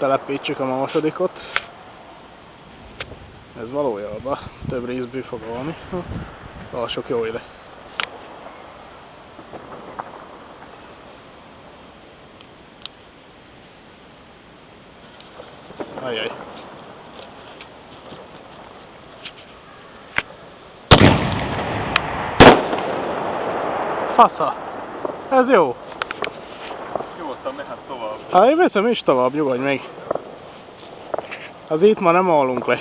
telepítsük a másodikot. Ez valójában több részből fog állni. Lássuk jó ide. Ajjaj. Fasza! Ez jó! Nyugodtan mehet tovább. Hát én veszem is tovább, nyugodj meg! Az itt ma nem állunk le.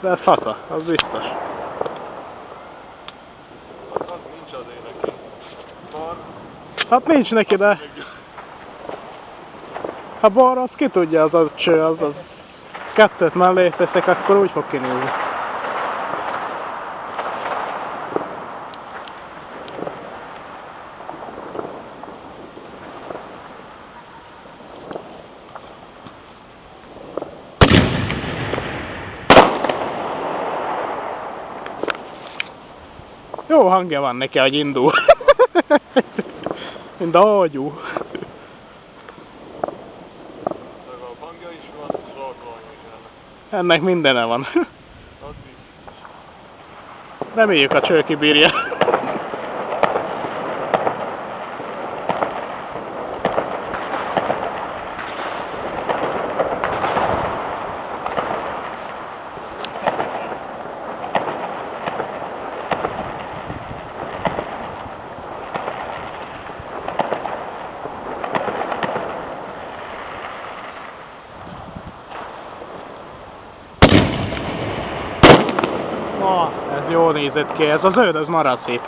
De ez fasza, az biztos. Az nincs azért neki. Bar. Hát nincs neki, de... Ha bar, az ki tudja, az a cső, az kettőt mellé teszek, akkor úgy fog kinézni. Jó hangja van neki, hogy indul. Mint ágyú. A hangja is van, és rakványa is ennek. Ennek mindene van. Az biztos. Reméljük a cső kibírja. Ez jól nézett ki, ez a zöld, ez marad szép.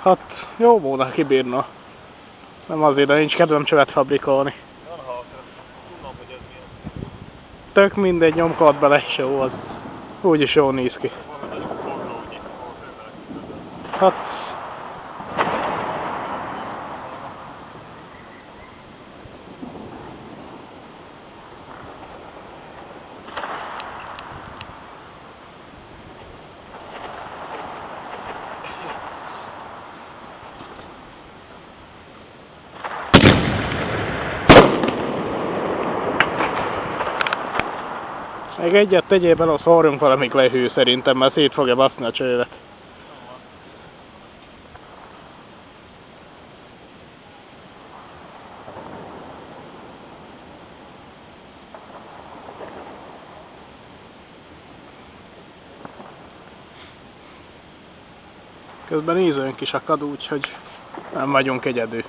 Hát jó volna kibírna. Nem azért, de nincs kedvem csövet fabrikálni. Tök mindegy, nyomkod bele, és jó az. Úgyis jól néz ki. Hát... Még egyet tegyél bele, azt szórjunk valamik lehű szerintem, mert szét fogja baszni a csővet. Közben nézőnk is akad, úgyhogy nem vagyunk egyedül.